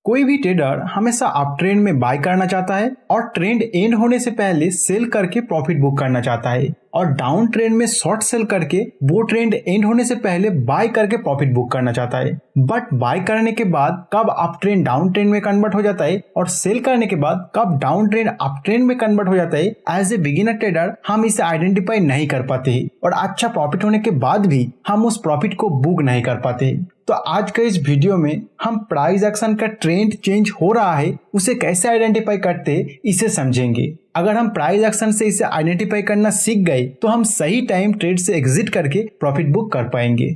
कोई भी ट्रेडर हमेशा अप ट्रेंड में बाय करना चाहता है और ट्रेंड एंड होने से पहले सेल करके प्रॉफिट बुक करना चाहता है, और डाउन ट्रेंड में शॉर्ट सेल करके वो ट्रेंड एंड होने से पहले बाय करके प्रॉफिट बुक करना चाहता है। बट बाय करने के बाद कब अप ट्रेंड डाउन ट्रेंड में कन्वर्ट हो जाता है और सेल करने के बाद कब डाउन ट्रेंड अप ट्रेंड में कन्वर्ट हो जाता है, एज ए बिगिनर ट्रेडर हम इसे आइडेंटिफाई नहीं कर पाते हैं और अच्छा प्रॉफिट होने के बाद भी हम उस प्रॉफिट को बुक नहीं कर पाते। तो आज के इस वीडियो में हम प्राइस एक्शन का ट्रेंड चेंज हो रहा है उसे कैसे आइडेंटिफाई करते इसे समझेंगे। अगर हम प्राइस एक्शन से इसे आइडेंटिफाई करना सीख गए तो हम सही टाइम ट्रेड से एग्जिट करके प्रॉफिट बुक कर पाएंगे।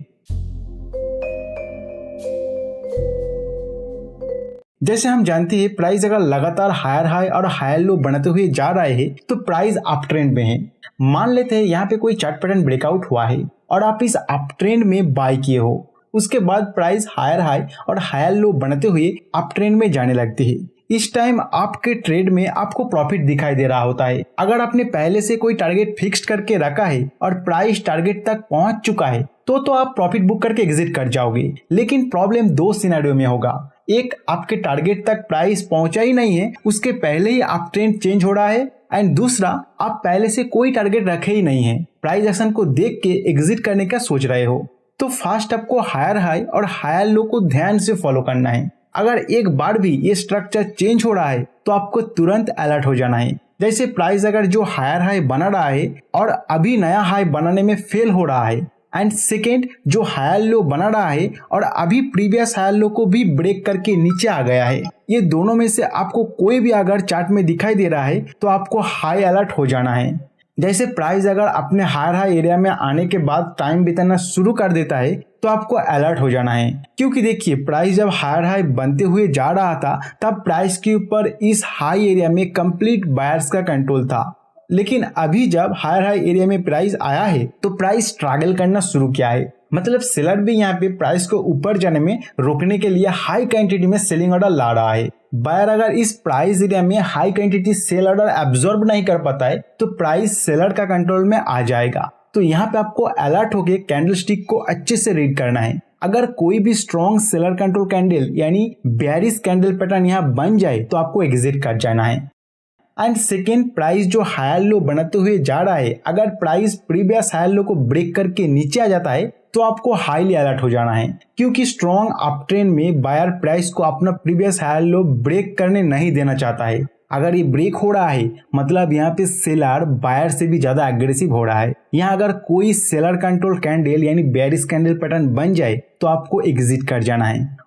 जैसे हम जानते हैं प्राइस अगर लगातार हायर हाई और हायर लो बनाते हुए जा रहे हैं तो प्राइस अप ट्रेंड में है। मान लेते हैं यहाँ पे कोई चार्ट पैटर्न ब्रेकआउट हुआ है और आप इस अप ट्रेंड में बाय किए हो, उसके बाद प्राइस हायर हाई और हायर लो बनते हुए अप ट्रेंड में जाने लगती है। इस टाइम आपके ट्रेड में आपको प्रॉफिट दिखाई दे रहा होता है। अगर आपने पहले से कोई टारगेट फिक्स्ड करके रखा है और प्राइस टारगेट तक पहुंच चुका है तो आप प्रॉफिट बुक करके एग्जिट कर जाओगे। लेकिन प्रॉब्लम दो सिनेरियो में होगा, एक आपके टारगेट तक प्राइस पहुंचा ही नहीं है, उसके पहले ही अप ट्रेंड चेंज हो रहा है, एंड दूसरा आप पहले से कोई टारगेट रखे ही नहीं है, प्राइस एक्शन को देख के एग्जिट करने का सोच रहे हो। तो फर्स्ट आपको हायर हाई और हायर लो को ध्यान से फॉलो करना है। अगर एक बार भी ये स्ट्रक्चर चेंज हो रहा है तो आपको तुरंत अलर्ट हो जाना है। जैसे प्राइस अगर जो हायर हाई बना रहा है और अभी नया हाई बनाने में फेल हो रहा है, एंड सेकेंड जो हायर लो बना रहा है और अभी प्रीवियस हायर लो को भी ब्रेक करके नीचे आ गया है, ये दोनों में से आपको कोई भी अगर चार्ट में दिखाई दे रहा है तो आपको हाई अलर्ट हो जाना है। जैसे प्राइस अगर अपने हायर हाई एरिया में आने के बाद टाइम बिताना शुरू कर देता है तो आपको अलर्ट हो जाना है, क्योंकि देखिए प्राइस जब हायर हाई बनते हुए जा रहा था तब प्राइस के ऊपर इस हाई एरिया में कंप्लीट बायर्स का कंट्रोल था। लेकिन अभी जब हायर हाई एरिया में प्राइस आया है तो प्राइस स्ट्रगल करना शुरू किया है। मतलब सेलर भी यहाँ पे प्राइस को ऊपर जाने में रोकने के लिए हाई क्वांटिटी में सेलिंग ऑर्डर ला रहा है। बायर अगर इस प्राइस एरिया में high quantity sell order absorb नहीं कर पाता है तो प्राइस सेलर का कंट्रोल में आ जाएगा। तो यहाँ पे आपको अलर्ट होके कैंडलस्टिक को अच्छे से रीड करना है। अगर कोई भी स्ट्रॉन्ग सेलर कंट्रोल कैंडल यानी बेयरिश कैंडल पैटर्न यहाँ बन जाए तो आपको एग्जिट कर जाना है। एंड सेकेंड प्राइस जो हायर लो बनाते हुए जा रहा है, अगर प्राइस प्रीवियस हायर लो को ब्रेक करके नीचे आ जाता है तो आपको हाईली अलर्ट हो जाना है, क्योंकि स्ट्रॉन्ग अप ट्रेंड में बायर प्राइस को अपना प्रीवियस हायर लो ब्रेक करने नहीं देना चाहता है। अगर ये ब्रेक हो रहा है मतलब यहाँ पे सेलर बायर से भी ज्यादा एग्रेसिव हो रहा है। यहाँ अगर कोई सेलर कंट्रोल कैंडल यानी बेयरिश कैंडल पैटर्न बन जाए तो आपको एग्जिट कर जाना है।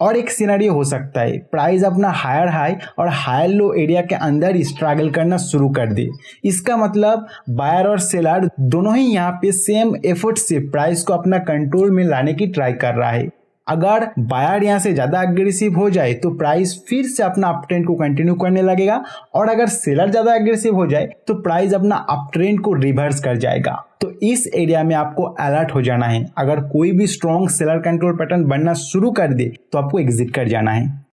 और एक सिनेरियो हो सकता है प्राइस अपना हायर हाई और हायर लो एरिया के अंदर स्ट्रगल करना शुरू कर दे। इसका मतलब बायर और सेलर दोनों ही यहाँ पे सेम एफर्ट से प्राइस को अपना कंट्रोल में लाने की ट्राई कर रहा है। अगर बायर यहाँ से ज्यादा एग्रेसिव हो जाए तो प्राइस फिर से अपना अप ट्रेंड को कंटिन्यू करने लगेगा, और अगर सेलर ज्यादा एग्रेसिव हो जाए तो प्राइस अपना अप ट्रेंड को रिवर्स कर जाएगा। तो इस एरिया में आपको अलर्ट हो जाना है। अगर कोई भी स्ट्रॉन्ग सेलर कंट्रोल पैटर्न बनना शुरू कर दे तो आपको एग्जिट कर जाना है।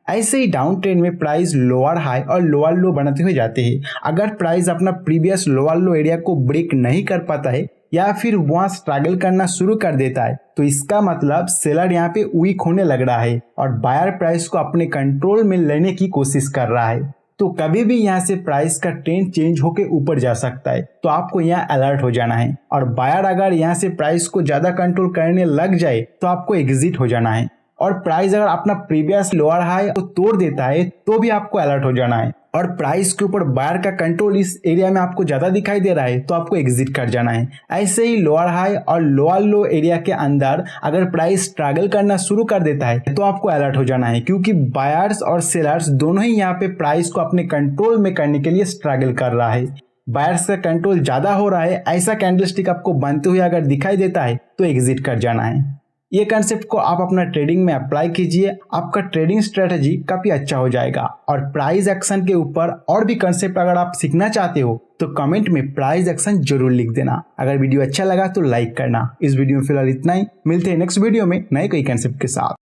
ऐसे ही डाउन ट्रेंड में प्राइस लोअर हाई और लोअर लो बनाते हुए जाते हैं। अगर प्राइस अपना प्रीवियस लोअर लो एरिया को ब्रेक नहीं कर पाता है या फिर वहां स्ट्रगल करना शुरू कर देता है तो इसका मतलब सेलर यहाँ पे वीक होने लग रहा है और बायर प्राइस को अपने कंट्रोल में लेने की कोशिश कर रहा है। तो कभी भी यहाँ से प्राइस का ट्रेंड चेंज होके ऊपर जा सकता है, तो आपको यहाँ अलर्ट हो जाना है। और बायर अगर यहाँ से प्राइस को ज्यादा कंट्रोल करने लग जाए तो आपको एग्जिट हो जाना है। और प्राइस अगर अपना प्रीवियस लोअर हाई को तोड़ देता है तो भी आपको अलर्ट हो जाना है। और प्राइस के ऊपर बायर का कंट्रोल इस एरिया में आपको ज्यादा दिखाई दे रहा है तो आपको एग्जिट कर जाना है। ऐसे ही लोअर हाई और लोअर लो एरिया के अंदर अगर प्राइस स्ट्रगल करना शुरू कर देता है तो आपको अलर्ट हो जाना है, क्योंकि बायर्स और सेलर्स दोनों ही यहाँ पे प्राइस को अपने कंट्रोल में करने के लिए स्ट्रगल कर रहा है। बायर्स का कंट्रोल ज्यादा हो रहा है, ऐसा कैंडलस्टिक आपको बनते हुए अगर दिखाई देता है तो एग्जिट कर जाना है। ये कंसेप्ट को आप अपना ट्रेडिंग में अप्लाई कीजिए, आपका ट्रेडिंग स्ट्रेटजी काफी अच्छा हो जाएगा। और प्राइस एक्शन के ऊपर और भी कंसेप्ट अगर आप सीखना चाहते हो तो कमेंट में प्राइस एक्शन जरूर लिख देना। अगर वीडियो अच्छा लगा तो लाइक करना। इस वीडियो में फिलहाल इतना ही, मिलते हैं नेक्स्ट वीडियो में नए कोई कंसेप्ट के साथ।